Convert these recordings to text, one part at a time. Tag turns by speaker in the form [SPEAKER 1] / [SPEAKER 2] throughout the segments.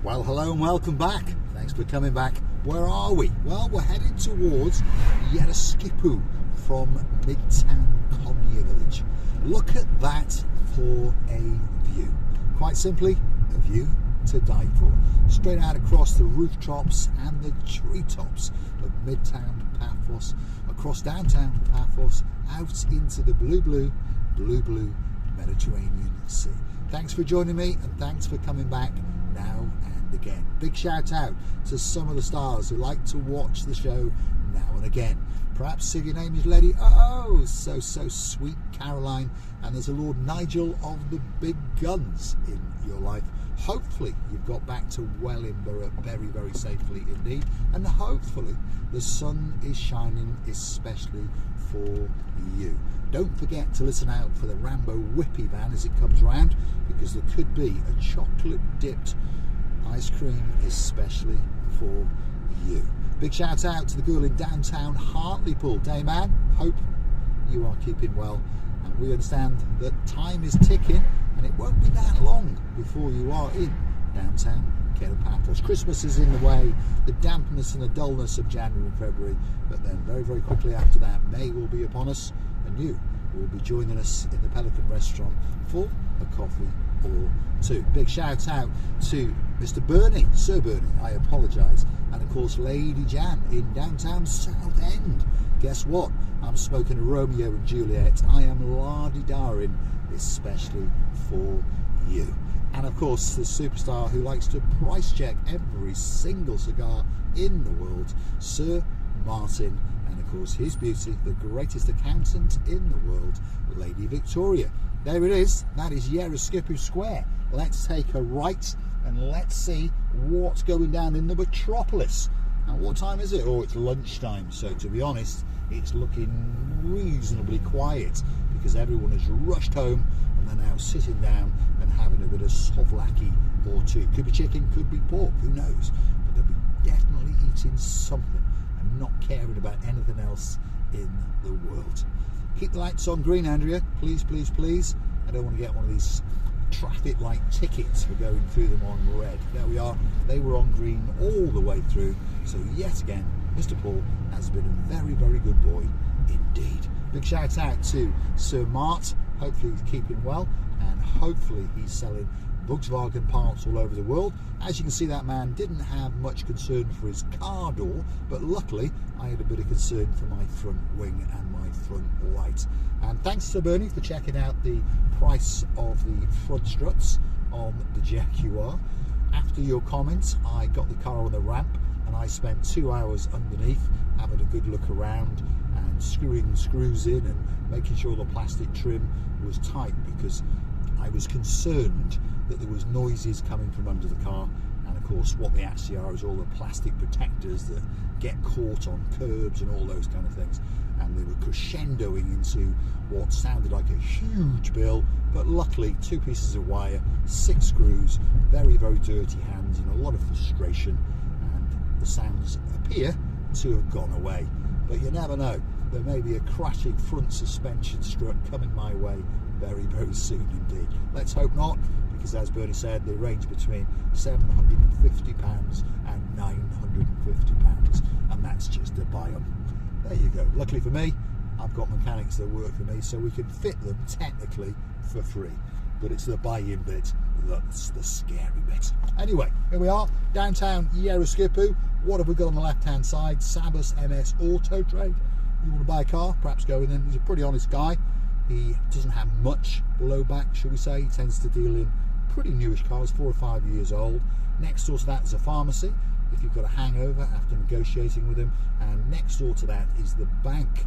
[SPEAKER 1] Well, hello and welcome back. Thanks for coming back. Where are we? Well, we're heading towards Yeroskipou from Midtown Colonial Village. Look at that for a view. Quite simply, a view to die for. Straight out across the rooftops and the treetops of Midtown Paphos, across downtown Paphos, out into the blue Mediterranean Sea. Thanks for joining me and thanks for coming back now and again. Big shout out to some of the stars who like to watch the show now and again. Perhaps if your name is Lady so sweet Caroline, and there's a Lord Nigel of the big guns in your life. Hopefully you've got back to Wellingborough very safely indeed, and hopefully the sun is shining especially for you. Don't forget to listen out for the Rambo Whippy van as it comes round, because there could be a chocolate dipped ice cream especially for you. Big shout out to the girl in downtown Hartlepool. Dayman, hope you are keeping well, and we understand that time is ticking and it won't be that long before you are in downtown Paphos. Christmas is in the way, the dampness and the dullness of January and February, but then very quickly after that May will be upon us, and you will be joining us in the Pelican restaurant for a coffee or two. Big shout out to Mr. Bernie, Sir Bernie, I apologise, and of course Lady Jan in downtown Southend. Guess what? I'm smoking a Romeo and Juliet. I am lardy-darring especially for you. And of course the superstar who likes to price check every single cigar in the world, Sir Martin, and of course his beauty, the greatest accountant in the world, Lady Victoria. There it is, that is Yeroskipou Square. Let's take a right and let's see what's going down in the metropolis. And what time is it? Oh, it's lunchtime, so to be honest it's looking reasonably quiet because everyone has rushed home and they're now sitting down and having a bit of souvlaki or two. Could be chicken, could be pork, who knows, but they'll be definitely eating something and not caring about anything else in the world. Keep the lights on green, Andrea, please. I don't want to get one of these traffic light tickets for going through them on red. There we are, they were on green all the way through, so yet again Mr. Paul has been a very good boy indeed. Big shout out to Sir Mart, hopefully he's keeping well and hopefully he's selling Volkswagen parts all over the world. As you can see, that man didn't have much concern for his car door, but luckily I had a bit of concern for my front wing and my front light. And thanks to Bernie for checking out the price of the front struts on the Jaguar. After your comments, I got the car on the ramp and I spent 2 hours underneath having a good look around and screwing screws in and making sure the plastic trim was tight, because I was concerned that there was noises coming from under the car, and of course what they actually are is all the plastic protectors that get caught on curbs and all those kind of things, and they were crescendoing into what sounded like a huge bill, but luckily 2 pieces of wire, 6 screws, very dirty hands and a lot of frustration, and the sounds appear to have gone away. But you never know, there may be a crashing front suspension strut coming my way very soon indeed. Let's hope not, because as Bernie said, they range between £750 and £950, and that's just to buy them. There you go. Luckily for me, I've got mechanics that work for me, so we can fit them technically for free, but it's the buy-in bit that's the scary bit. Anyway, here we are, downtown Yeroskipou. What have we got on the left hand side? Sabas MS Auto Trade. You want to buy a car, perhaps go in. He's a pretty honest guy. He doesn't have much below back, shall we say. He tends to deal in pretty newish cars, 4 or 5 years old. Next door to that is a pharmacy, if you've got a hangover after negotiating with him. And next door to that is the bank,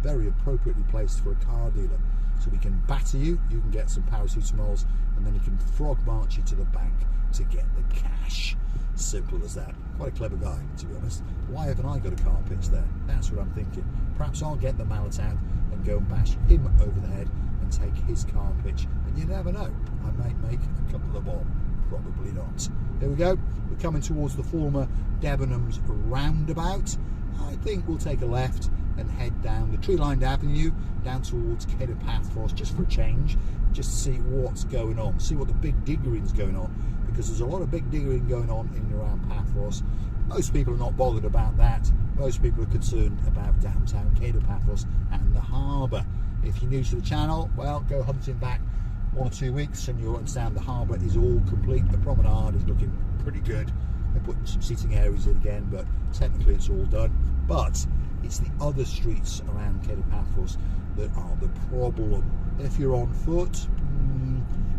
[SPEAKER 1] very appropriately placed for a car dealer. So we can batter you, you can get some paracetamols, and then you can frog march you to the bank to get the cash. Simple as that. Quite a clever guy, to be honest. Why haven't I got a car pitch there? That's what I'm thinking. Perhaps I'll get the mallet out and go and bash him over the head and take his car pitch. And you never know, I might make a couple of bob. Probably not. Here we go. We're coming towards the former Debenhams roundabout. I think we'll take a left and head down the tree-lined avenue down towards Kato Paphos, just for a change, just to see what's going on, see what the big diggering's going on, because there's a lot of big digging going on in and around Paphos. Most people are not bothered about that. Most people are concerned about downtown Kato Paphos and the harbour. If you're new to the channel, well, go hunting back 1 or 2 weeks and you'll understand the harbour is all complete. The promenade is looking pretty good. They're putting some seating areas in again, but technically it's all done. But it's the other streets around Kato Paphos that are the problem. If you're on foot,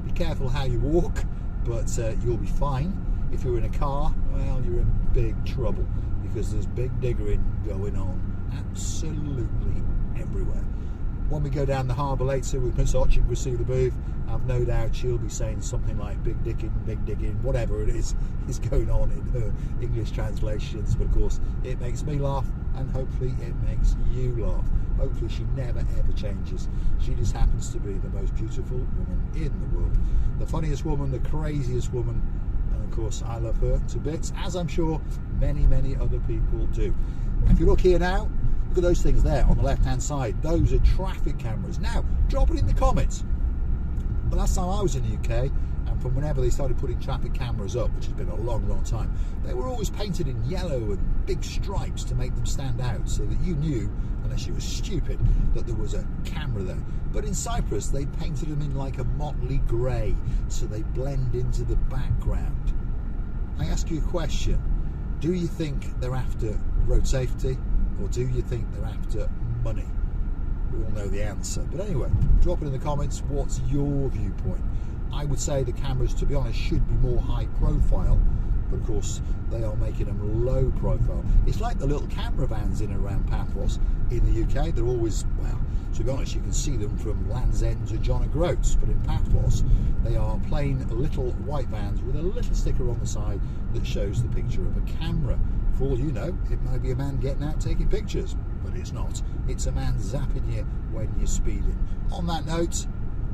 [SPEAKER 1] be careful how you walk, but you'll be fine. If you're in a car, well, you're in big trouble because there's big diggering going on absolutely everywhere. When we go down the harbour later with Miss Archie and receive the booth, I've no doubt she'll be saying something like big digging, whatever it is going on in her English translations. But of course, it makes me laugh, and hopefully it makes you laugh. Hopefully she never ever changes. She just happens to be the most beautiful woman in the world. The funniest woman, the craziest woman, and of course I love her to bits, as I'm sure many other people do. If you look here now, look at those things there on the left hand side. Those are traffic cameras. Now, drop it in the comments. The last time I was in the UK, and from whenever they started putting traffic cameras up, which has been a long time, they were always painted in yellow and big stripes to make them stand out, so that you knew, unless you were stupid, that there was a camera there. But in Cyprus, they painted them in like a motley grey, so they blend into the background. I ask you a question. Do you think they're after road safety, or do you think they're after money? We all know the answer. But anyway, drop it in the comments. What's your viewpoint? I would say the cameras, to be honest, should be more high profile, but of course they are making them low profile. It's like the little camera vans in and around Paphos in the UK. They're always, well, to be honest, you can see them from Land's End to John O'Groats, but in Paphos they are plain little white vans with a little sticker on the side that shows the picture of a camera. For all you know, it might be a man getting out taking pictures, but it's not. It's a man zapping you when you're speeding. On that note,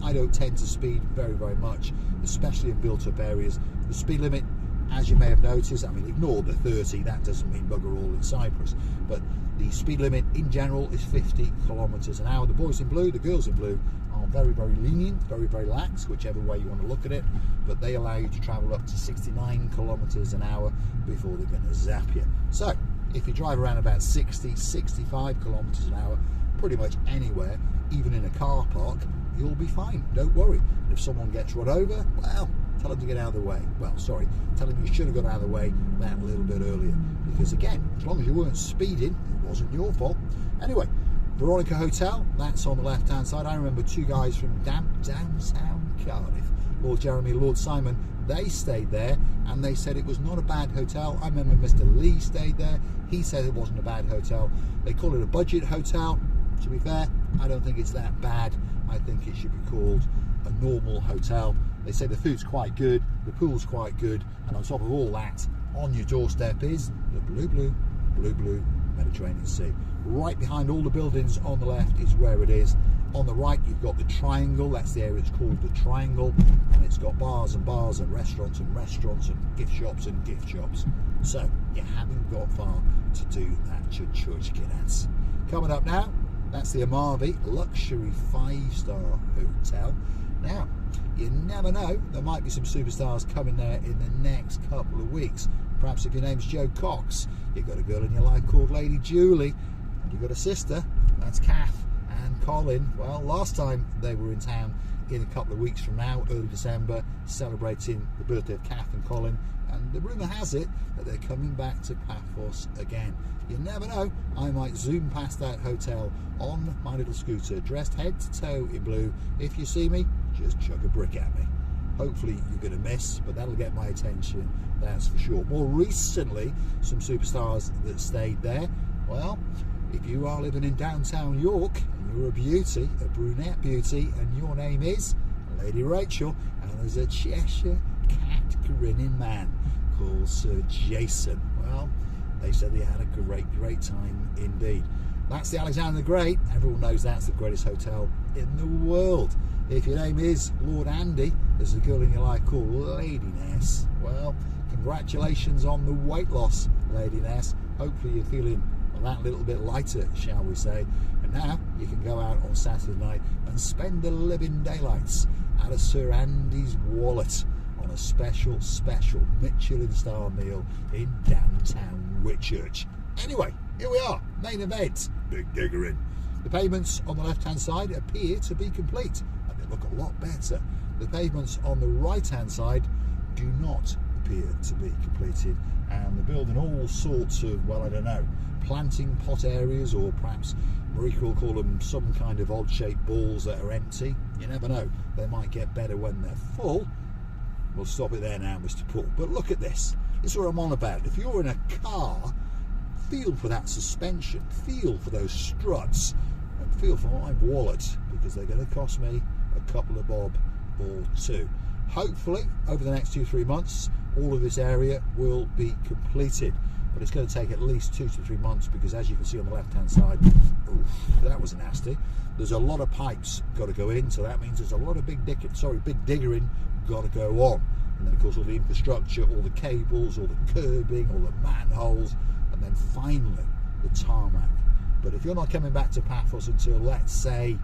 [SPEAKER 1] I don't tend to speed very much, especially in built-up areas. The speed limit, as you may have noticed, I mean, ignore the 30, that doesn't mean bugger all in Cyprus, but the speed limit in general is 50 kilometers an hour. The boys in blue, the girls in blue are very lenient, very lax, whichever way you want to look at it, but they allow you to travel up to 69 kilometers an hour before they're going to zap you. So if you drive around about 60-65 kilometers an hour pretty much anywhere, even in a car park, you'll be fine, don't worry. If someone gets run over, well, tell them to get out of the way. Well, sorry, tell them you should have got out of the way that little bit earlier, because again, as long as you weren't speeding, it wasn't your fault. Anyway, Veronica Hotel, that's on the left hand side. I remember 2 guys from downtown Cardiff, Lord Jeremy, Lord Simon, they stayed there and they said it was not a bad hotel. I remember Mr. Lee stayed there, he said it wasn't a bad hotel. They call it a budget hotel. To be fair, I don't think it's that bad. I think it should be called a normal hotel. They say the food's quite good, the pool's quite good, and on top of all that, on your doorstep is the blue Mediterranean Sea. Right behind all the buildings on the left is where it is. On the right, you've got the Triangle. That's the area it's called the Triangle, and it's got bars and restaurants and gift shops. So you haven't got far to do that church kids. Coming up now, that's the Amarvi Luxury 5-star Hotel. Now, you never know, there might be some superstars coming there in the next couple of weeks. Perhaps if your name's Joe Cox, you've got a girl in your life called Lady Julie, and you've got a sister, that's Kath and Colin. Well, last time they were in town in a couple of weeks from now, early December, celebrating the birthday of Kath and Colin, and the rumour has it that they're coming back to Paphos again. You never know, I might zoom past that hotel on my little scooter, dressed head to toe in blue. If you see me, just chuck a brick at me. Hopefully you're going to miss, but that'll get my attention, that's for sure. More recently, some superstars that stayed there. Well, if you are living in downtown York and you're a beauty, a brunette beauty, and your name is Lady Rachel, and there's a Cheshire cat grinning man called Sir Jason, well, they said they had a great time indeed. That's the Alexander the Great. Everyone knows that's the greatest hotel in the world. If your name is Lord Andy, there's a girl in your life called Lady Ness. Well, congratulations on the weight loss, Lady Ness. Hopefully you're feeling that little bit lighter, shall we say. And now you can go out on Saturday night and spend the living daylights out of Sir Andy's wallet on a special Michelin star meal in downtown Whitchurch. Anyway, here we are, main event, Big Digger in. The pavements on the left hand side appear to be complete, and they look a lot better. The pavements on the right hand side do not appear to be completed, and they're building all sorts of, well, I don't know, planting pot areas, or perhaps Marika will call them some kind of odd shaped balls that are empty. You never know, they might get better when they're full. We'll stop it there now, Mr. Paul. But look at this. This is what I'm on about. If you're in a car, feel for that suspension, feel for those struts, and feel for my wallet, because they're going to cost me a couple of bob or two. Hopefully, over the next 2-3 months, all of this area will be completed. But it's going to take at least 2 to 3 months, because as you can see on the left-hand side, oof, that was nasty. There's a lot of pipes got to go in, so that means there's a lot of big diggering got to go on. And then, of course, all the infrastructure, all the cables, all the curbing, all the manholes, and then finally the tarmac. But if you're not coming back to Paphos until, let's say,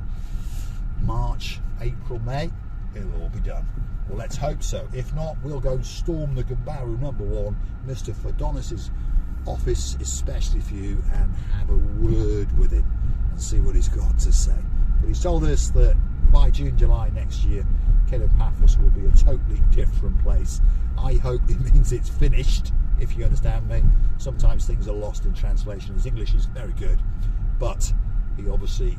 [SPEAKER 1] March, April, May, it'll all be done. Well, let's hope so. If not, we'll go and storm the Gambaru #1, Mr. Fodonis's office, especially for you, and have a word with him and see what he's got to say. But he's told us that by June, July next year, Kato Paphos will be a totally different place. I hope it means it's finished, if you understand me. Sometimes things are lost in translation. His English is very good, but he obviously,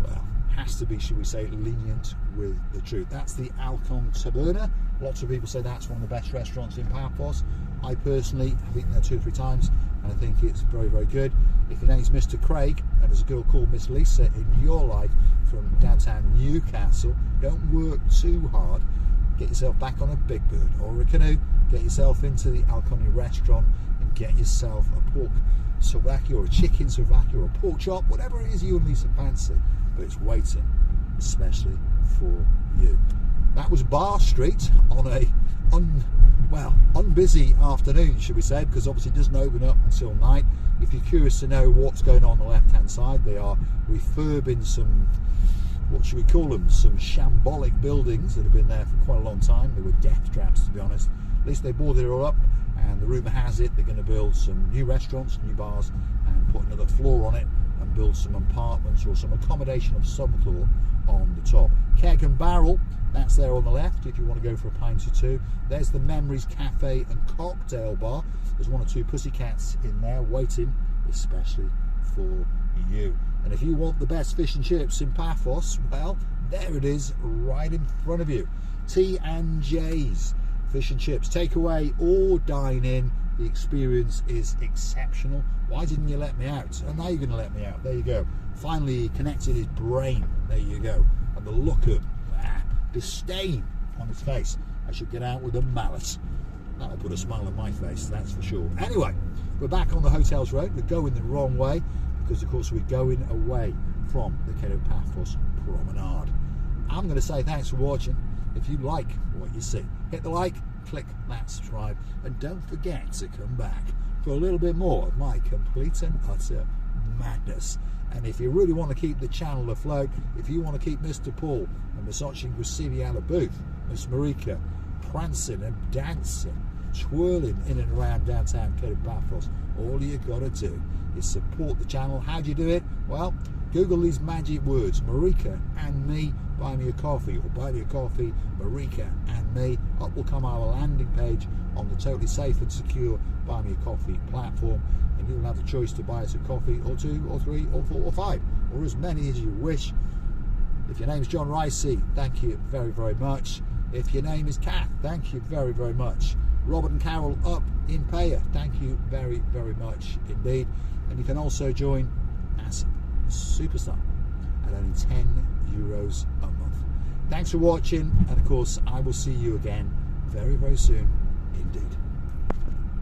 [SPEAKER 1] well, has to be, should we say, lenient with the truth. That's the Alcon Taberna. Lots of people say that's one of the best restaurants in Paphos. I personally have eaten there 2 or 3 times, and I think it's very, very good. If your name's Mr. Craig and there's a girl called Miss Lisa in your life from downtown Newcastle, don't work too hard. Get yourself back on a big bird or a canoe, get yourself into the Alconi restaurant and get yourself a pork souvlaki or a chicken souvlaki or a pork chop, whatever it is you and Lisa fancy, but it's waiting especially for you. That was Bar Street on a unbusy afternoon, should we say, because obviously it doesn't open up until night. If you're curious to know what's going on the left hand side, they are refurbing some, what should we call them, some shambolic buildings that have been there for quite a long time. They were death traps, to be honest. At least they boarded it all up, and the rumour has it they're going to build some new restaurants, new bars, and put another floor on it and build some apartments or some accommodation of some floor on the top. Keg and Barrel, that's there on the left if you want to go for a pint or two. There's the Memories Cafe and Cocktail Bar. There's 1 or 2 pussycats in there waiting especially for you. And if you want the best fish and chips in Paphos, well, there it is right in front of you. T&J's Fish and Chips, takeaway or dine in. The experience is exceptional. Why didn't you let me out? And now you're going to let me out. There you go. Finally, he connected his brain. There you go. And the look of disdain on his face. I should get out with a mallet. That'll put a smile on my face, that's for sure. Anyway, we're back on the Hotels Road. We're going the wrong way because, of course, we're going away from the Kato Paphos Promenade. I'm going to say thanks for watching. If you like what you see, hit the like, click that subscribe, and don't forget to come back for a little bit more of my complete and utter madness. And if you really want to keep the channel afloat, if you want to keep Mr. Paul and Versace Gusivi out of booth, Miss Marika prancing and dancing, twirling in and around downtown Kato Paphos, all you got to do is support the channel. How do you do it? Well, Google these magic words, Marika and me, buy me a coffee, or buy me a coffee, Marika and me. Up will come our landing page on the totally safe and secure Buy Me a Coffee platform, and you'll have the choice to buy us a coffee or 2 or 3 or 4 or 5 or as many as you wish. If your name is John Ricey, thank you very, very much. If your name is Kath, thank you very, very much. Robert and Carol up in Payer, thank you very, very much indeed. And you can also join as a superstar at only €10 a month. Thanks for watching, and of course I will see you again very, very soon indeed.